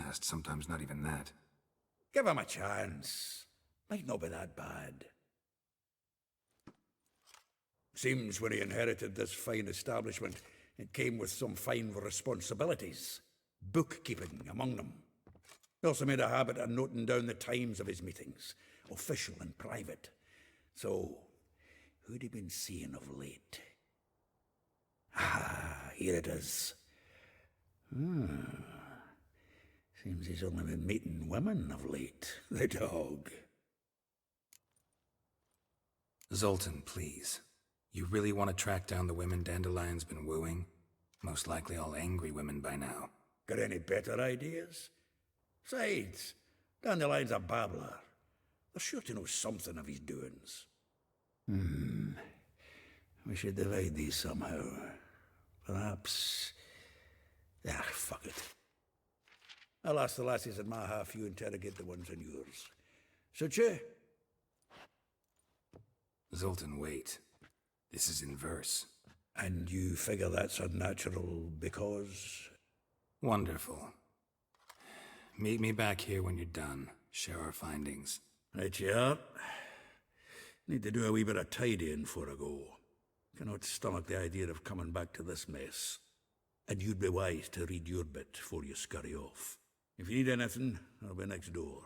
fast, sometimes not even that. Give him a chance. Might not be that bad. Seems when he inherited this fine establishment, it came with some fine responsibilities. Bookkeeping among them. He also made a habit of noting down the times of his meetings, official and private. So, who'd he been seeing of late? Ah, here it is. Seems he's only been meeting women of late, the dog. Zoltan, please. You really want to track down the women Dandelion's been wooing? Most likely all angry women by now. Got any better ideas? Besides, Dandelion's a babbler. They're sure to know something of his doings. We should divide these somehow. Perhaps... fuck it. I'll ask the lassies in my half, you interrogate the ones in yours. Suit you? Zoltan, wait. This is in verse. And you figure that's unnatural because... Wonderful. Meet me back here when you're done. Share our findings. Right you are. Need to do a wee bit of tidying before I go. Cannot stomach the idea of coming back to this mess. And you'd be wise to read your bit before you scurry off. If you need anything, I'll be next door.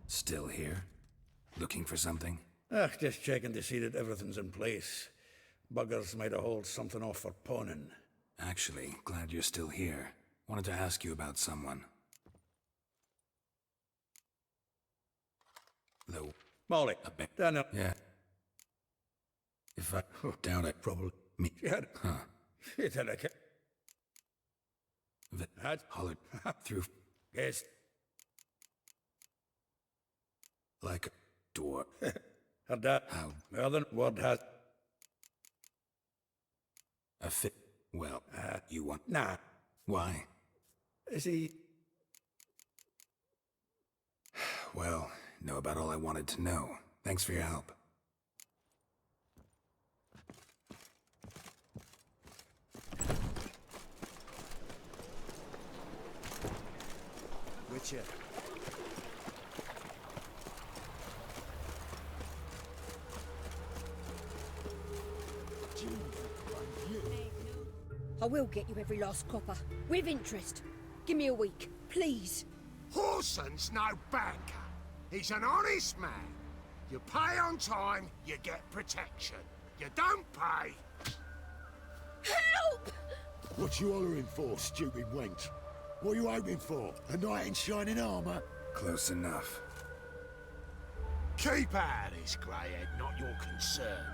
Still here? Looking for something? Just checking to see that everything's in place. Buggers might have hauled something off for pawning. Actually, glad you're still here. Wanted to ask you about someone. Though... Molly. Daniel. Yeah. If I... doubt it. Probably. Me. Huh. It had a... Had hollered through... Yes. Like a door. Heard that? How? The other word has... A fit... Well, you want... Nah. Why? Is he... Well, know about all I wanted to know. Thanks for your help. Witcher. I will get you every last copper, with interest. Give me a week, please. Horson's no banker. He's an honest man. You pay on time, you get protection. You don't pay... Help! What you hollering for, stupid wench? What are you hoping for? A knight in shining armor? Close enough. Keep out of this, greyhead, not your concern.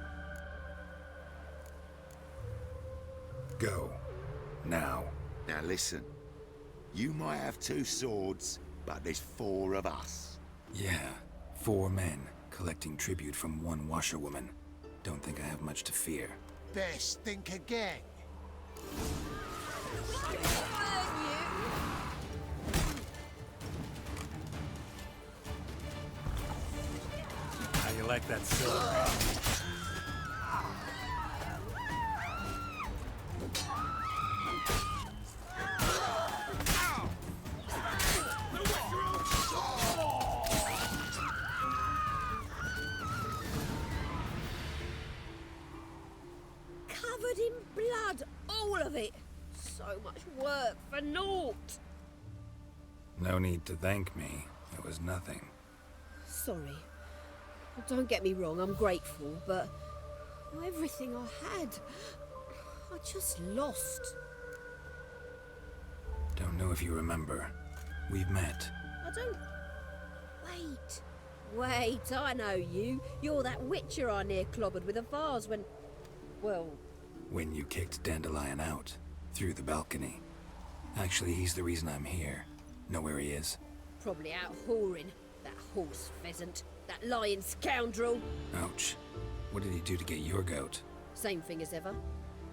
Go. Now. Now listen. You might have 2 swords, but there's 4 of us. Yeah. 4 men, collecting tribute from 1 washerwoman. Don't think I have much to fear. Best think again. How you like that silver? Covered in blood, all of it. So much work for naught. No need to thank me. It was nothing. Sorry. Don't get me wrong, I'm grateful, but everything I had, I just lost. Don't know if you remember. We've met. I don't... Wait, I know you. You're that witcher I near clobbered with a vase when... Well... When you kicked Dandelion out, through the balcony. Actually, he's the reason I'm here. Know where he is? Probably out whoring. That horse pheasant. That lying scoundrel. Ouch. What did he do to get your goat? Same thing as ever.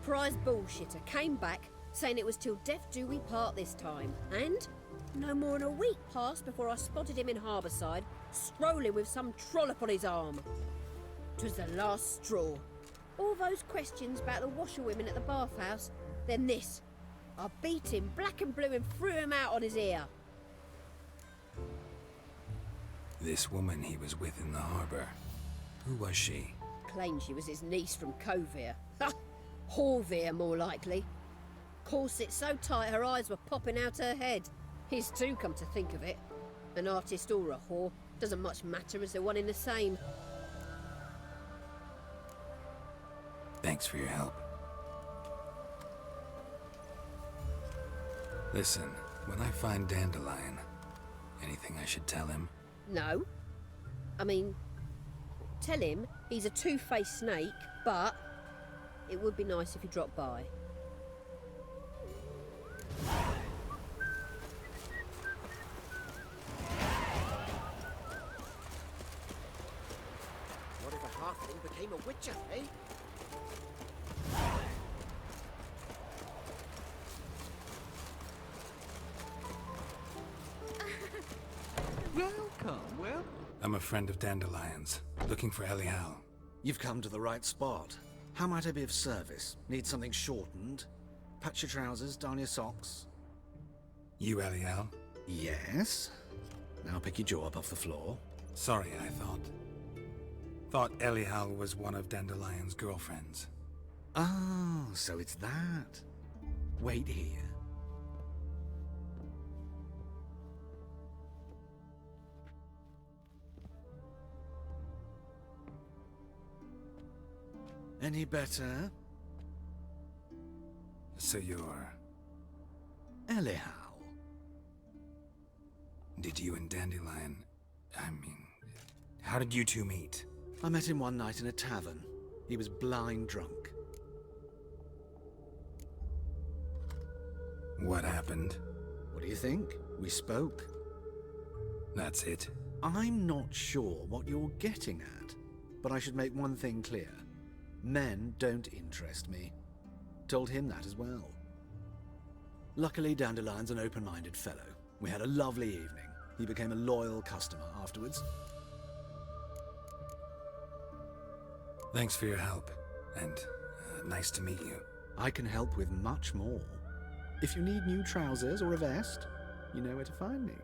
Prize bullshitter came back, saying it was till death do we part this time. And no more than a week passed before I spotted him in Harbourside, strolling with some trollop on his arm. 'Twas the last straw. All those questions about the washerwomen at the bathhouse, then this. I beat him black and blue and threw him out on his ear. This woman he was with in the harbor. Who was she? Claimed she was his niece from Kovir. Ha! Horvir, more likely. Corset so tight her eyes were popping out her head. His too, come to think of it. An artist or a whore doesn't much matter as they're one in the same. Thanks for your help. Listen, when I find Dandelion, anything I should tell him? No. I mean, tell him he's a two-faced snake, but it would be nice if he dropped by. What if a halfling became a witcher, eh? I'm a friend of Dandelion's, looking for Elial. You've come to the right spot. How might I be of service? Need something shortened? Patch your trousers, darn your socks. You Elial? Yes. Now pick your jaw up off the floor. Sorry, I thought Elial was one of Dandelion's girlfriends. Oh, so it's that. Wait here. Any better? So you're... Elial. Did you and Dandelion... how did you two meet? I met him one night in a tavern. He was blind drunk. What happened? What do you think? We spoke. That's it? I'm not sure what you're getting at, but I should make one thing clear. Men don't interest me. Told him that as well. Luckily, Dandelion's an open-minded fellow. We had a lovely evening. He became a loyal customer afterwards. Thanks for your help, and nice to meet you. I can help with much more. If you need new trousers or a vest, you know where to find me.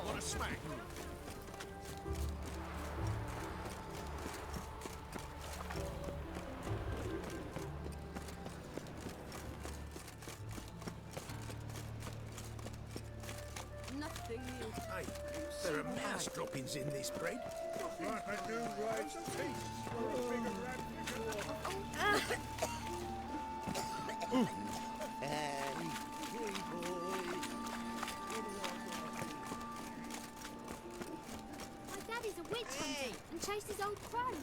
What a smack! Nothing new. Hey, there are mouse droppings in this bread. Like I do rice My daddy's a witch hunter and chases old crones.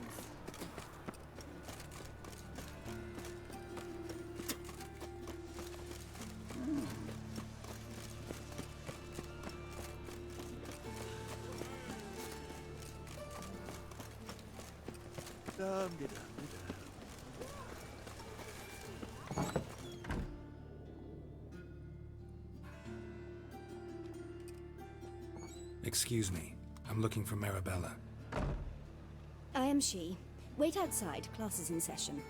Excuse me. I'm looking for Marabella. I am she. Wait outside. Class is in session.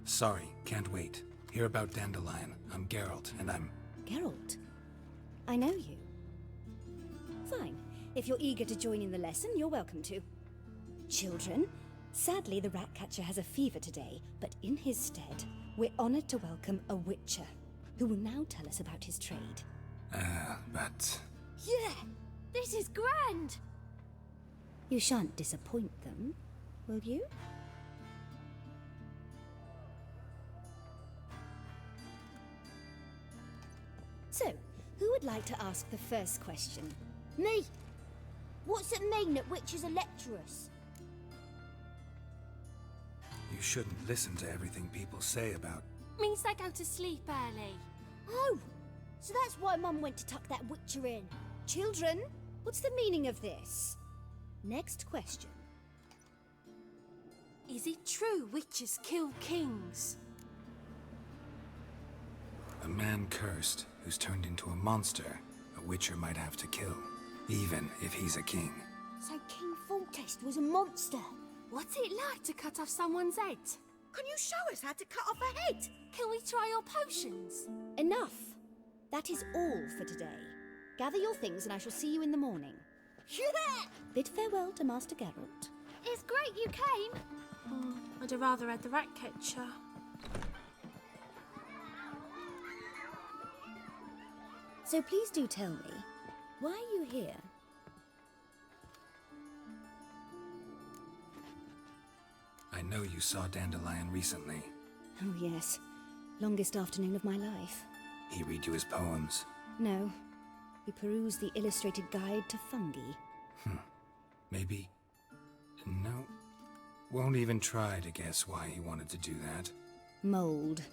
Sorry, can't wait. Hear about Dandelion. I'm Geralt, and I'm... Geralt? I know you. Fine. If you're eager to join in the lesson, you're welcome to. Children, sadly the Ratcatcher has a fever today, but in his stead, we're honored to welcome a Witcher, who will now tell us about his trade. But... Yeah, this is grand. You shan't disappoint them, will you? So, who would like to ask the first question? Me! What's it mean that witches are lecturers? You shouldn't listen to everything people say about... Means they go to sleep early. Oh! So that's why Mum went to tuck that witcher in. Children, what's the meaning of this? Next question. Is it true witches kill kings? A man cursed who's turned into a monster a witcher might have to kill, even if he's a king. So King Foltest was a monster. What's it like to cut off someone's head? Can you show us how to cut off a head? Can we try your potions? Enough. That is all for today. Gather your things and I shall see you in the morning. Yeah! Bid farewell to Master Geralt. It's great you came. Oh, I'd have rather had the rat catcher. So please do tell me, why are you here? I know you saw Dandelion recently. Oh yes, longest afternoon of my life. He read you his poems. No, we perused the illustrated guide to fungi. Maybe... No. Won't even try to guess why he wanted to do that. Mold,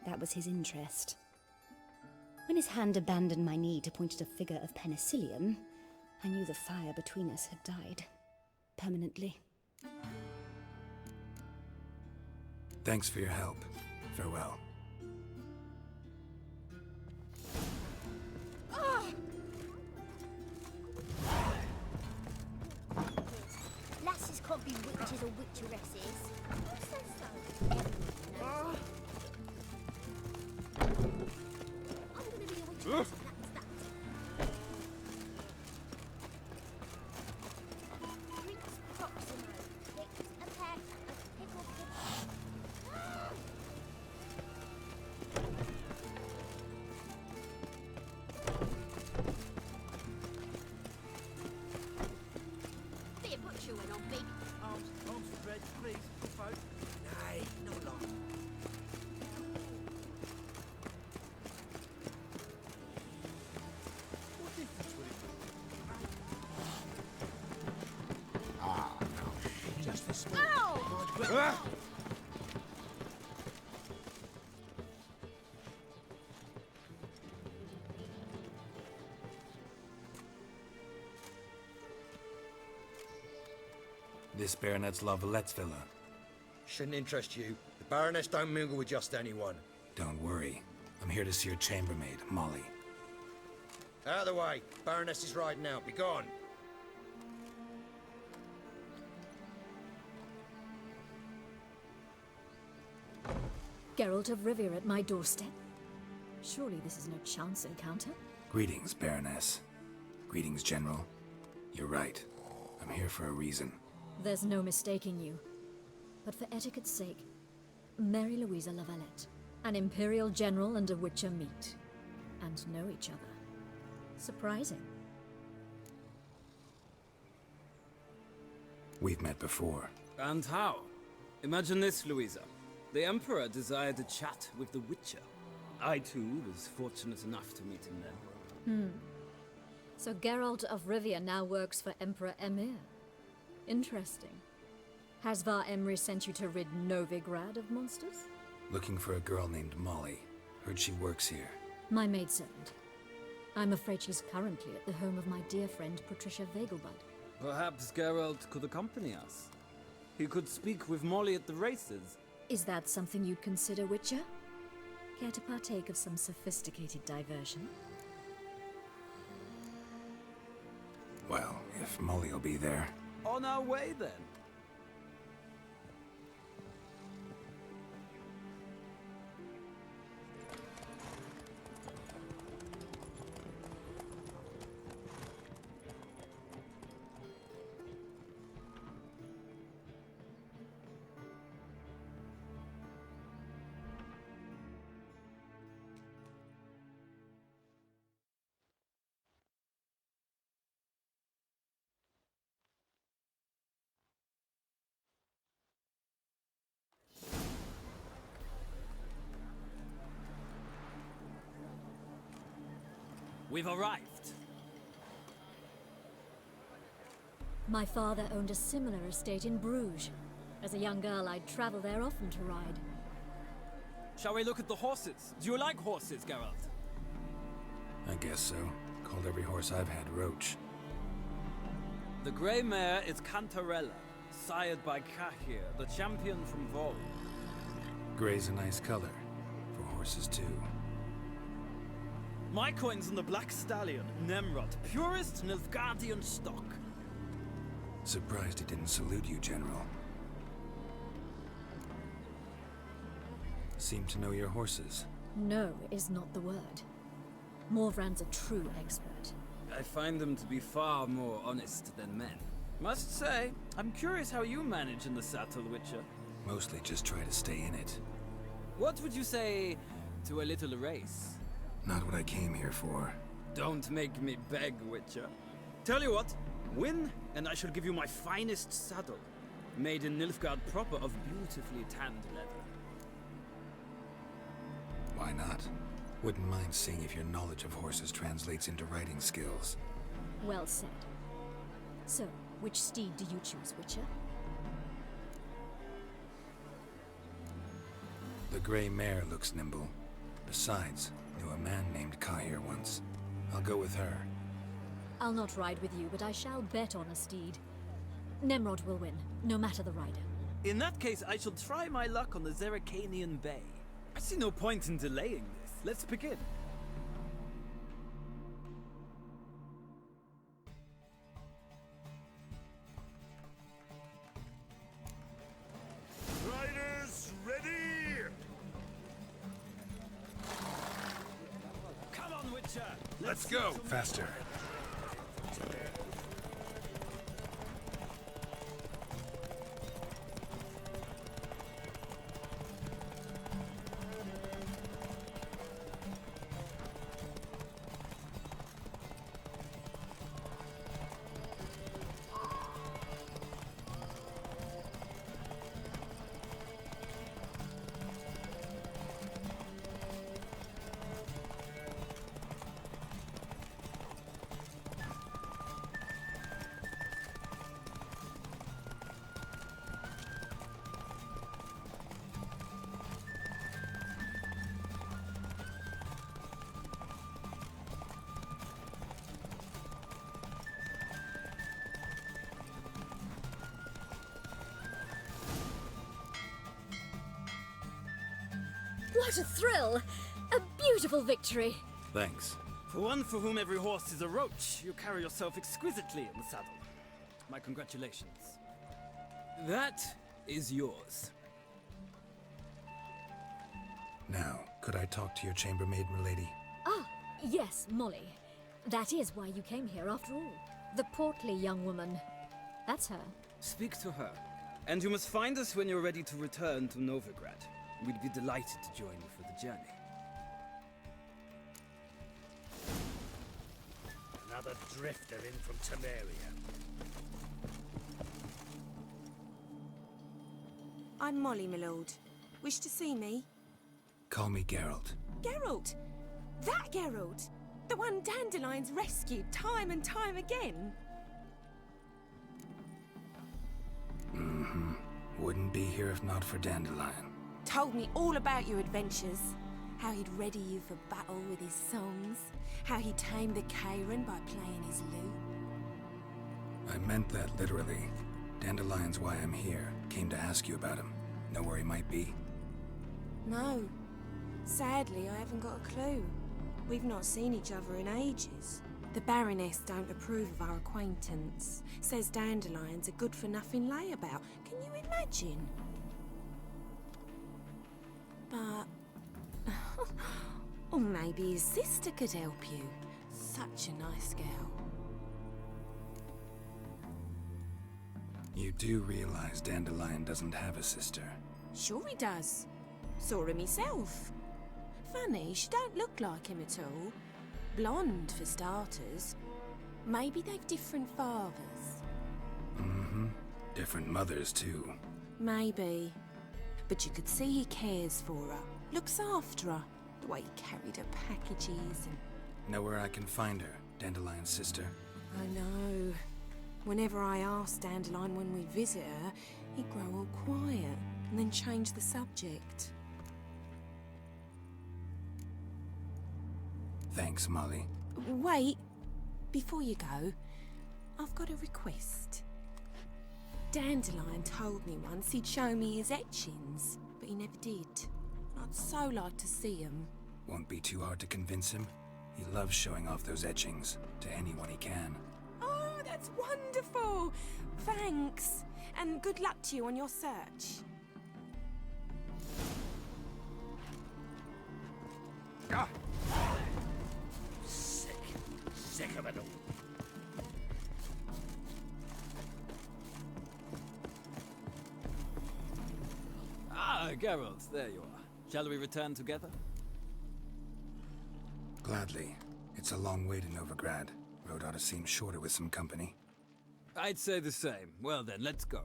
that was his interest. When his hand abandoned my knee to point at a figure of penicillium, I knew the fire between us had died. Permanently. Thanks for your help. Farewell. Lasses can't be witches or witcheresses. What's that stuff? Everyone knows. I'm gonna be a witcheress. That's that. Prince Proximo picked a pack of pickled pickles. Be a butcher went on big. Arms for bread, please, folk. Nay, not long. What difference would it make? Ah, no. Just a small... Ow! This Baronet's La Vallette's villa. Shouldn't interest you. The Baroness don't mingle with just anyone. Don't worry. I'm here to see your chambermaid, Molly. Out of the way. Baroness is riding out. Be gone. Geralt of Rivia at my doorstep. Surely this is no chance encounter? Greetings, Baroness. Greetings, General. You're right. I'm here for a reason. There's no mistaking you. But for etiquette's sake, Mary Louisa La Valette, an Imperial General and a Witcher meet, and know each other. Surprising. We've met before. And how? Imagine this, Louisa. The Emperor desired a chat with the Witcher. I, too, was fortunate enough to meet him there. So Geralt of Rivia now works for Emperor Emir. Interesting. Has Var Emry sent you to rid Novigrad of monsters? Looking for a girl named Molly. Heard she works here. My maidservant. I'm afraid she's currently at the home of my dear friend Patricia Vegelbud. Perhaps Geralt could accompany us. He could speak with Molly at the races. Is that something you'd consider, Witcher? Care to partake of some sophisticated diversion? Well, if Molly will be there. On our way, then. we've arrived. My father owned a similar estate in Bruges. As a young girl, I'd travel there often to ride. Shall we look at the horses? Do you like horses, Geralt? I guess so. Called every horse I've had Roach. The grey mare is Cantarella, sired by Kahir, the champion from Vol. Grey's a nice color. For horses, too. My coin's on the black stallion, Nemrod, purest Nilfgaardian stock. Surprised he didn't salute you, General. Seem to know your horses. No is not the word. Morvrand's a true expert. I find them to be far more honest than men. Must say, I'm curious how you manage in the saddle, Witcher. Mostly just try to stay in it. What would you say to a little race? Not what I came here for. Don't make me beg, Witcher. Tell you what, win, and I shall give you my finest saddle. Made in Nilfgaard proper of beautifully tanned leather. Why not? Wouldn't mind seeing if your knowledge of horses translates into riding skills. Well said. So, which steed do you choose, Witcher? The grey mare looks nimble. Besides, knew a man named Kahir once. I'll go with her. I'll not ride with you, but I shall bet on a steed. Nemrod will win, no matter the rider. In that case, I shall try my luck on the Zeracanian Bay. I see no point in delaying this. Let's begin. Riders, ready! Come on, Witcher! Let's go! Faster. What a thrill! A beautiful victory! Thanks. For one for whom every horse is a roach, you carry yourself exquisitely in the saddle. My congratulations. That is yours. Now, could I talk to your chambermaid, milady? Ah, yes, Molly. That is why you came here after all. The portly young woman. That's her. Speak to her. And you must find us when you're ready to return to Novigrad. We'd be delighted to join you for the journey. Another drifter in from Temeria. I'm Molly, my lord. Wish to see me? Call me Geralt. Geralt! That Geralt! The one Dandelion's rescued time and time again! Mm-hmm. Wouldn't be here if not for Dandelion. Told me all about your adventures. How he'd ready you for battle with his songs. How he tamed the Kairan by playing his lute. I meant that literally. Dandelion's why I'm here. Came to ask you about him. Know where he might be? No. Sadly, I haven't got a clue. We've not seen each other in ages. The Baroness don't approve of our acquaintance. Says Dandelion's a good-for-nothing layabout. Can you imagine? But... or maybe his sister could help you. Such a nice girl. You do realize Dandelion doesn't have a sister? Sure he does. Saw him myself. Funny, she don't look like him at all. Blonde, for starters. Maybe they've different fathers. Mm-hmm. Different mothers, too. Maybe. But you could see he cares for her. Looks after her. The way he carried her packages and Know where I can find her, Dandelion's sister? I know. Whenever I ask Dandelion when we visit her, he'd grow all quiet and then change the subject. Thanks, Molly. Wait, before you go, I've got a request. Dandelion told me once he'd show me his etchings, but he never did. I'd so like to see them. Won't be too hard to convince him. He loves showing off those etchings to anyone he can. Oh, that's wonderful! Thanks, and good luck to you on your search. Ah! Sick of it all. Ah, Geralt, there you are. Shall we return together? Gladly. It's a long way to Novigrad. Road ought to seem shorter with some company. I'd say the same. Well then, let's go.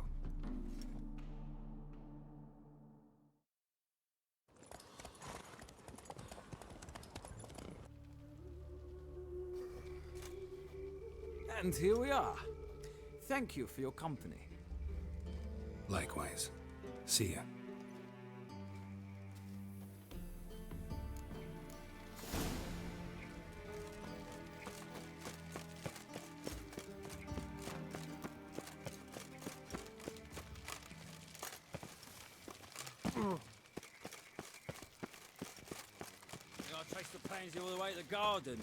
And here we are. Thank you for your company. Likewise. See ya. I traced the pansy all the way to the garden.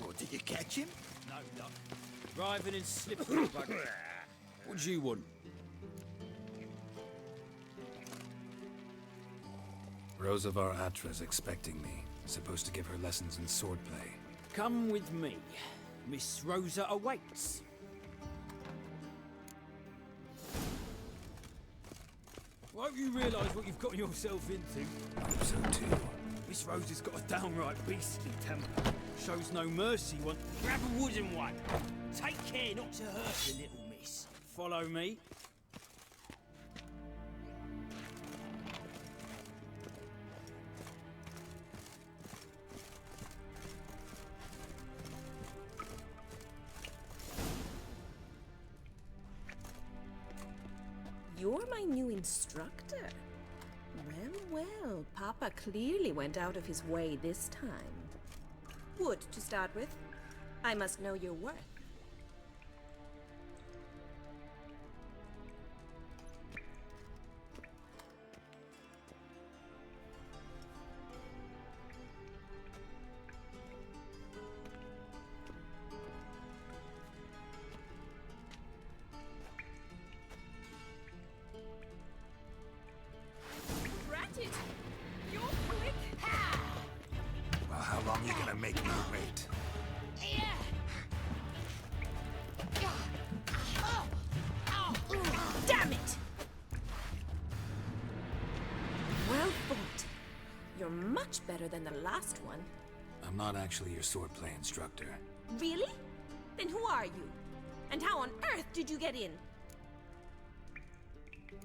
Or did you catch him? No luck. Driving in slippery bugger. What do you want? Rosavar Atra's expecting me. Supposed to give her lessons in swordplay. Come with me. Miss Rosa awaits. Won't you realise what you've got yourself into? I hope so too. Miss Rosa's got a downright beastly temper. Shows no mercy. Grab a wooden one. Take care not to hurt the little miss. Follow me. You're my new instructor. Well, Papa clearly went out of his way this time. Wood, to start with. I must know your worth. Well, how long are you gonna make me wait? Damn it! Well fought. You're much better than the last one. I'm not actually your swordplay instructor. Really? Then who are you? And how on earth did you get in?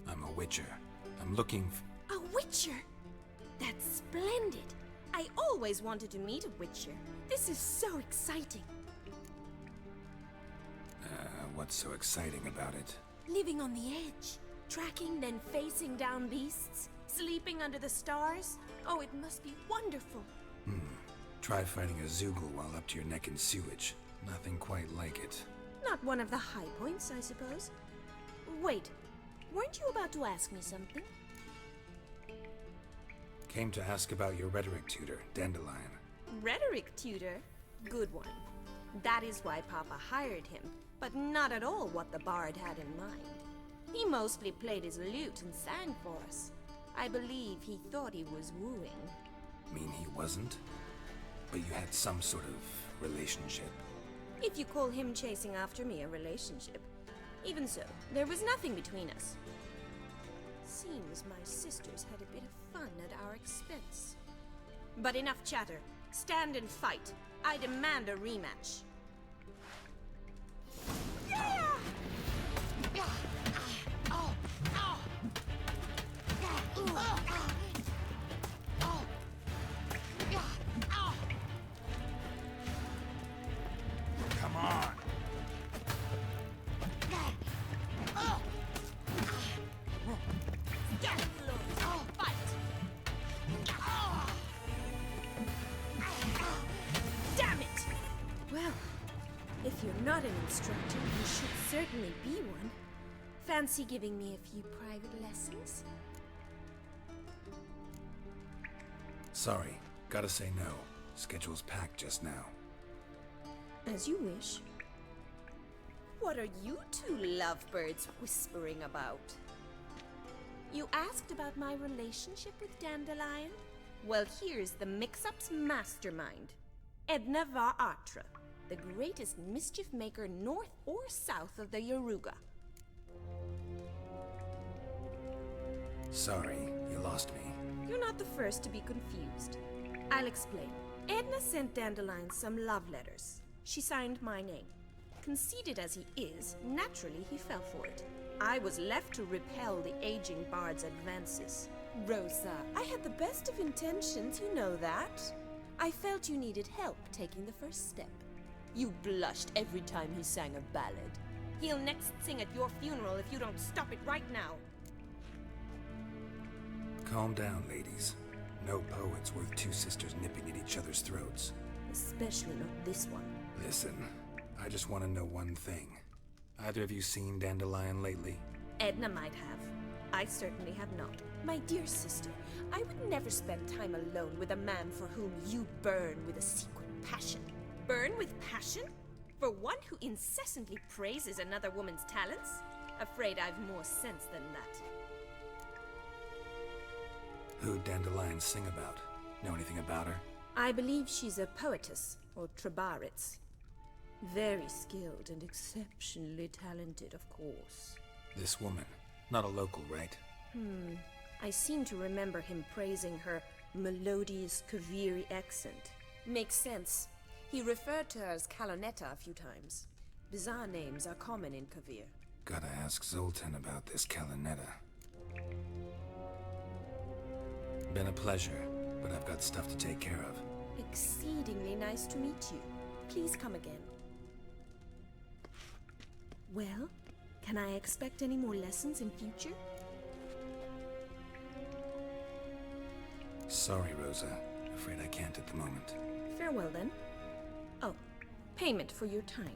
I'm a witcher. I'm looking A witcher? That's splendid. I always wanted to meet a witcher. This is so exciting. what's so exciting about it? Living on the edge. Tracking, then facing down beasts. Sleeping under the stars. Oh, it must be wonderful. Try fighting a Zoogle while up to your neck in sewage. Nothing quite like it. Not one of the high points, I suppose. Wait, weren't you about to ask me something? Came to ask about your rhetoric tutor, Dandelion. Rhetoric tutor? Good one. That is why Papa hired him, but not at all what the bard had in mind. He mostly played his lute and sang for us. I believe he thought he was wooing. Mean he wasn't? But you had some sort of relationship. If you call him chasing after me a relationship. Even so, there was nothing between us. Seems my sisters had a bit of fun at our expense. But enough chatter. Stand and fight. I demand a rematch. not an instructor, you should certainly be one. Fancy giving me a few private lessons? Sorry, gotta say no. Schedule's packed just now. As you wish. What are you two lovebirds whispering about? You asked about my relationship with Dandelion? Well, here's the mix-up's mastermind. Edna va Atra, the greatest mischief maker north or south of the Yaruga. Sorry, you lost me. You're not the first to be confused. I'll explain. Edna sent Dandelion some love letters. She signed my name. Conceited as he is, naturally he fell for it. I was left to repel the aging bard's advances. Rosa, I had the best of intentions, you know that. I felt you needed help taking the first step. You blushed every time he sang a ballad. He'll next sing at your funeral if you don't stop it right now. Calm down, ladies. No poet's worth two sisters nipping at each other's throats. Especially not this one. Listen, I just want to know one thing. Either of you seen Dandelion lately? Edna might have. I certainly have not. My dear sister, I would never spend time alone with a man for whom you burn with a secret passion. Burn with passion? For one who incessantly praises another woman's talents? Afraid I've more sense than that. Who'd Dandelion sing about? Know anything about her? I believe she's a poetess, or trabaritz. Very skilled and exceptionally talented, of course. This woman. Not a local, right? I seem to remember him praising her melodious Kaviri accent. Makes sense. He referred to her as Kalonetta a few times. Bizarre names are common in Kavir. Gotta ask Zoltan about this Kalonetta. Been a pleasure, but I've got stuff to take care of. Exceedingly nice to meet you. Please come again. Well, can I expect any more lessons in future? Sorry, Rosa. Afraid I can't at the moment. Farewell then. Oh, payment for your time.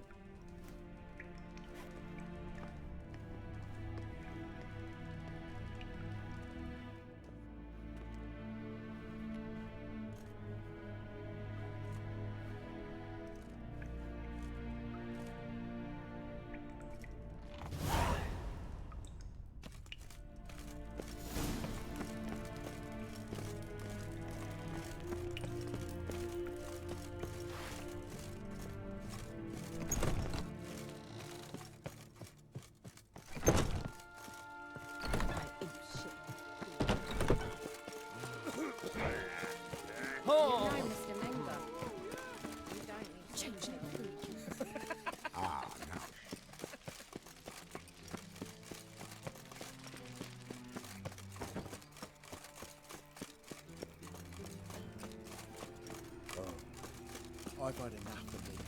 I've had enough of it.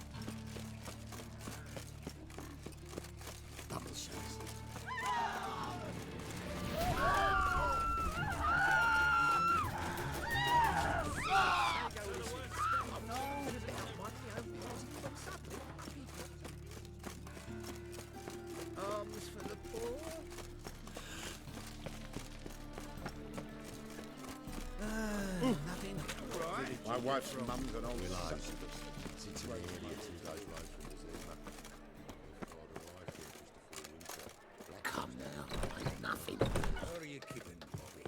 Double shots. Arms for the poor. Nothing. Right. My wife's mum's an old life. Come now, ain't nothing. How are you keeping, Bobby?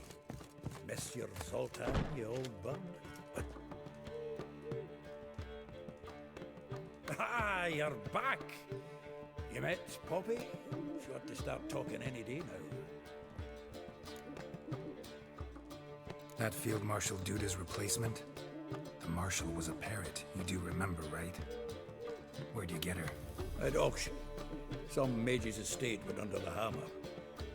Miss your Zoltan, you old bum? Ah, you're back! You met Poppy? She ought to start talking any day now. That Field Marshal Duda's replacement? The Marshal was a parrot, you do remember, right? Where'd you get her? At auction. Some mage's estate went under the hammer.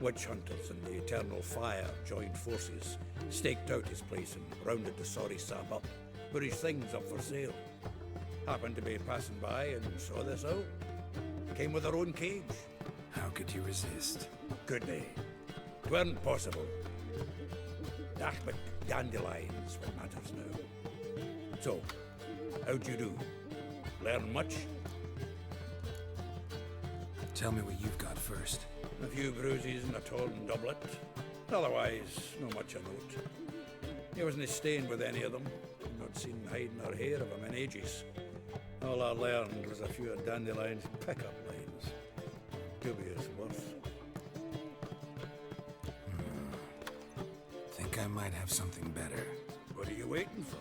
Witch hunters and the Eternal Fire joined forces, staked out his place and rounded the sorry sap up, put his things up for sale. Happened to be passing by and saw this out. Came with her own cage. How could you resist? Could they? 'Tweren't possible. Ah, but Dandelion's what matters now. So, how'd you do? Learn much? Tell me what you've got first. A few bruises and a torn doublet. Otherwise, no much of note. He wasn't staying with any of them. Not seen hiding or hair of him in ages. All I learned was a few of Dandelion's pickup lines. Dubious worth. Think I might have something better. What are you waiting for?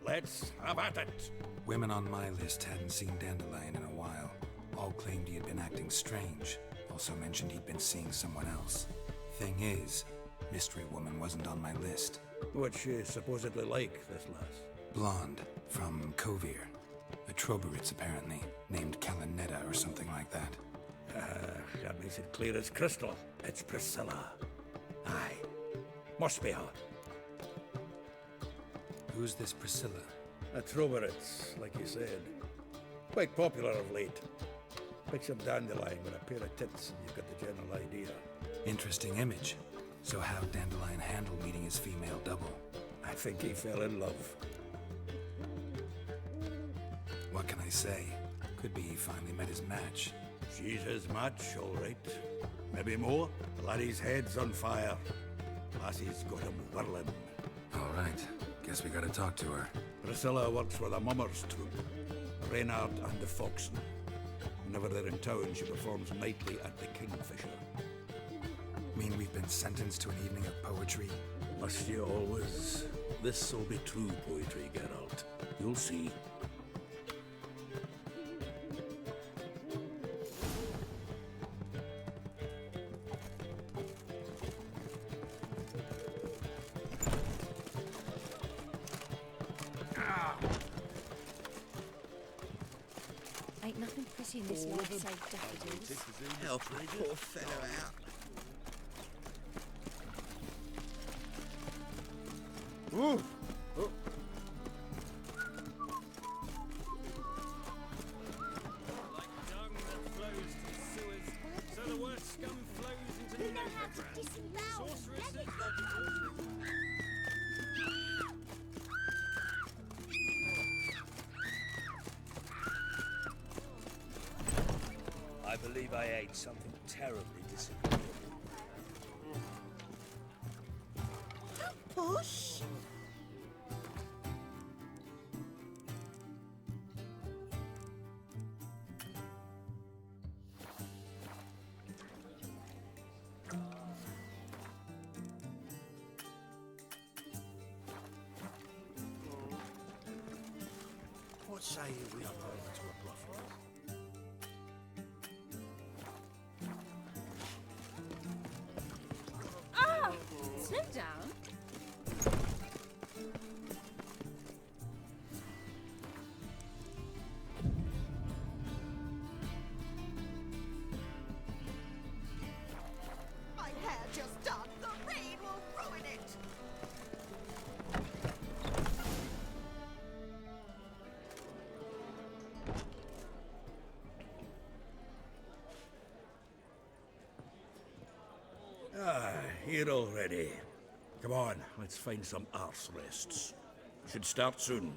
Let's have at it. Women on my list hadn't seen Dandelion in a while. All claimed he had been acting strange. Also mentioned he'd been seeing someone else. Thing is, Mystery Woman wasn't on my list. What's she supposedly like, this lass? Blonde, from Kovir. A Troberitz, apparently, named Kalinetta or something like that. That makes it clear as crystal. It's Priscilla. Aye. Must be her. Who's this Priscilla? A Troberitz, like you said. Quite popular of late. Picture Dandelion with a pair of tits and you've got the general idea. Interesting image. So how'd Dandelion handle meeting his female double? I think he fell in love. What can I say? Could be he finally met his match. She's his match, all right. Maybe more. Laddie's head's on fire. Lassie's got him whirling. All right. Guess we gotta talk to her. Priscilla works with a mummers troupe. Reynard and the Foxen. Whenever they're in town, she performs nightly at the Kingfisher. Mean we've been sentenced to an evening of poetry? Must you always? This'll be true poetry, Geralt. You'll see. Ain't nothing pretty in this life save daffodils. Help a poor fellow out. Ooh! Oh. Like dung that flows to the sewers, so the worst scum flows into the Novigrad. Sorceresses I believe I ate something terribly disagreeable. Push. What say you we hop over to a brothel? Ah! Slow down. My hair just done. The rain will ruin it. Here already. Come on, let's find some arse rests. Should start soon.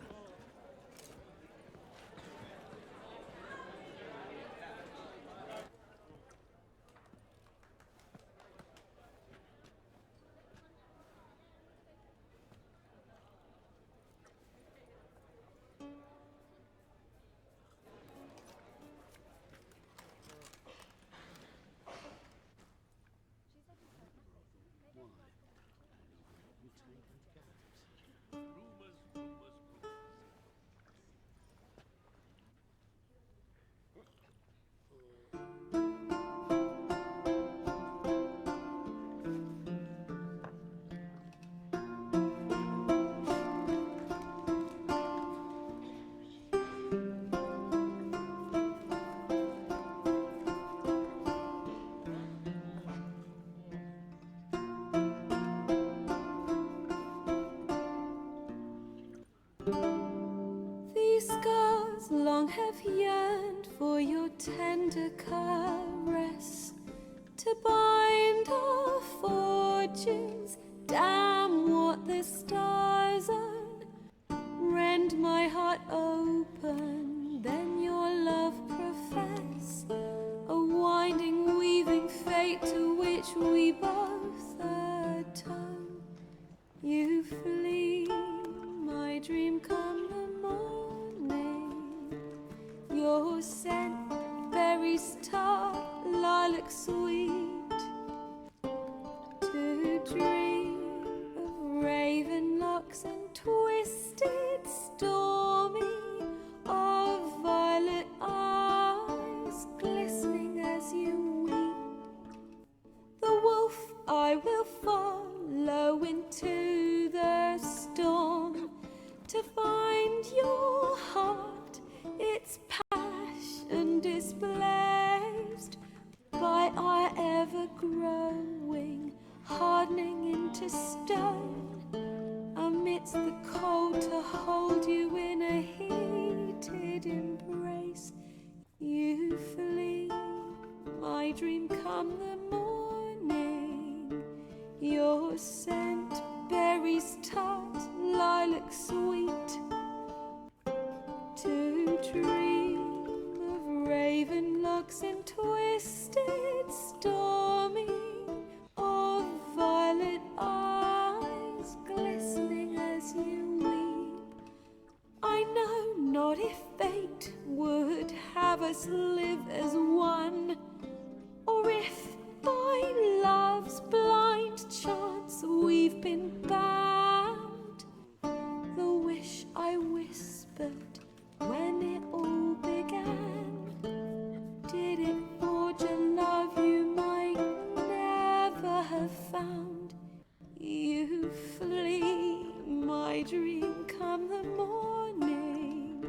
These scars long have yearned for your tender caress, to bind our fortunes. Damn what the stars own. Rend my heart open, then your love profess. A You flee, my dream come the morning. Your scent, berries tart, lilac sweet. To dream of raven locks and twisted, stormy, of violet eyes glistening as you weep. The wolf I will follow into the storm to find your heart, its passion displaced by our ever-growing, hardening into stone, amidst the cold to hold you in a heated embrace. You flee, my dream come the morning. Your scent, berries tart, lilac sweet. To dream of raven locks and twisted, stormy, of violet eyes glistening as you weep. I know not if fate would have us live as one, or if by love's blind chance we've been bound. The wish I whispered when it all began, did it forge a love you might never have found? You flee, my dream come the morning.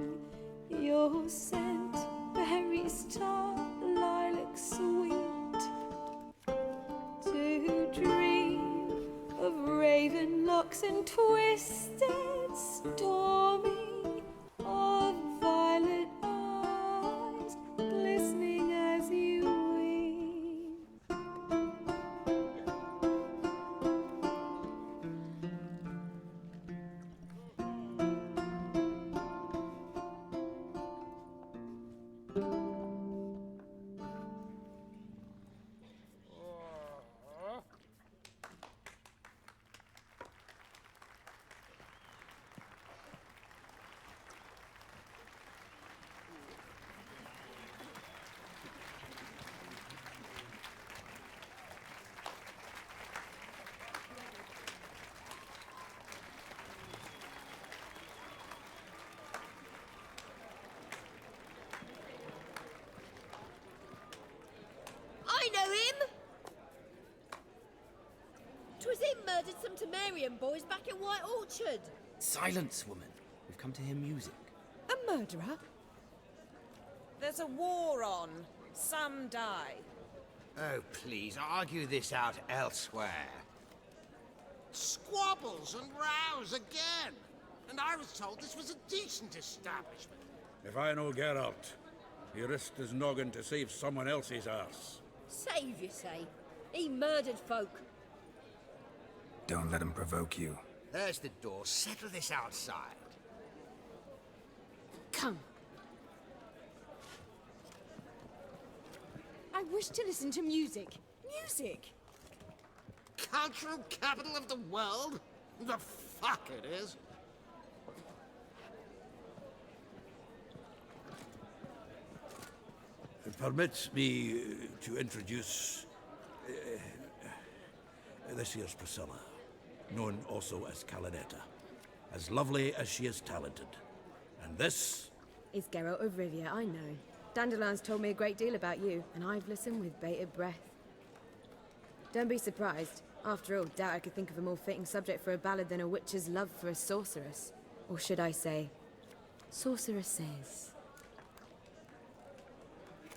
Your scent, berries tart, lilac sweet. To dream of raven locks and twisted, stormy, of violet eyes glistening as you weep. I know him! 'Twas him murdered some Temerian boys back in White Orchard. Silence, woman. We've come to hear music. A murderer? There's a war on. Some die. Oh, please, argue this out elsewhere. Squabbles and rows again. And I was told this was a decent establishment. If I know Geralt, he risked his noggin to save someone else's ass. Save, you say? He murdered folk. Don't let him provoke you. There's the door. Settle this outside. Come. I wish to listen to music. Music! Cultural capital of the world? The fuck it is. Permit me to introduce this here's Priscilla, known also as Calinetta, as lovely as she is talented. And this is Geralt of Rivia, I know. Dandelion's told me a great deal about you, and I've listened with bated breath. Don't be surprised. After all, doubt I could think of a more fitting subject for a ballad than a witch's love for a sorceress. Or should I say, sorceresses.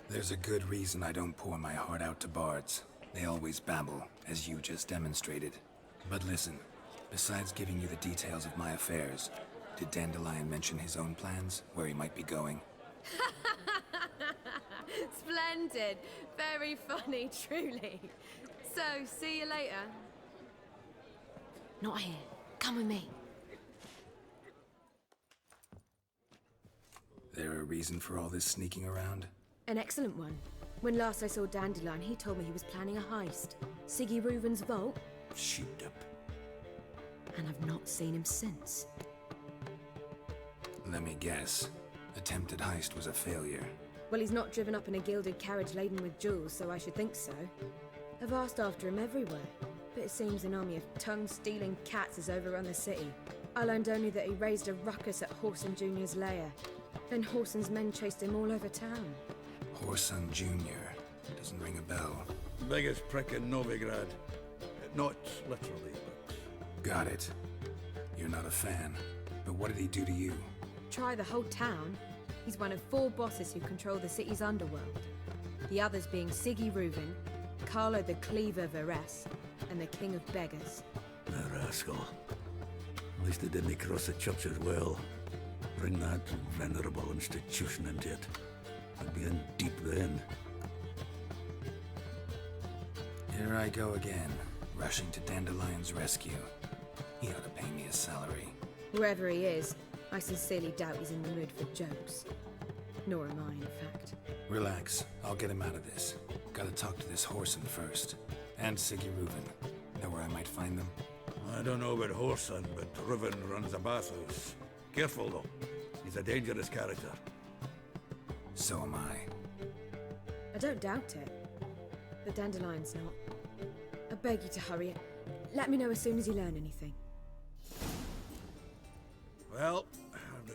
There's a good reason I don't pour my heart out to bards. They always babble, as you just demonstrated. But listen, besides giving you the details of my affairs, did Dandelion mention his own plans, where he might be going? Splendid. Very funny, truly. So, see you later. Not here. Come with me. There a reason for all this sneaking around? An excellent one. When last I saw Dandelion, he told me he was planning a heist. Siggy Reuven's vault. sheeped up. and I've not seen him since. Let me guess. Attempted heist was a failure. Well, he's not driven up in a gilded carriage laden with jewels, so I should think so. I've asked after him everywhere, but it seems an army of tongue-stealing cats has overrun the city. I learned only that he raised a ruckus at Whoreson Jr.'s lair. Then Whoreson's men chased him all over town. Whoreson Jr. Doesn't ring a bell. Biggest prick in Novigrad. Not literally, but... Got it. You're not a fan. But what did he do to you? Try the whole town. He's one of 4 bosses who control the city's underworld. The others being Siggy Reuven, Carlo the Cleaver Varese, and the King of Beggars. The rascal. At least they didn't cross the church as well. Bring that venerable institution into it. I'd be in deep then. Here I go again, rushing to Dandelion's rescue. He ought to pay me a salary. Whoever he is, I sincerely doubt he's in the mood for jokes. Nor am I, in fact. Relax. I'll get him out of this. Gotta talk to this Whoreson first. And Siggy Reuven. Know where I might find them? I don't know about Whoreson, but Reuven runs a bathhouse. Careful, though. He's a dangerous character. So am I. I don't doubt it. But Dandelion's not. I beg you to hurry. Let me know as soon as you learn anything. Well,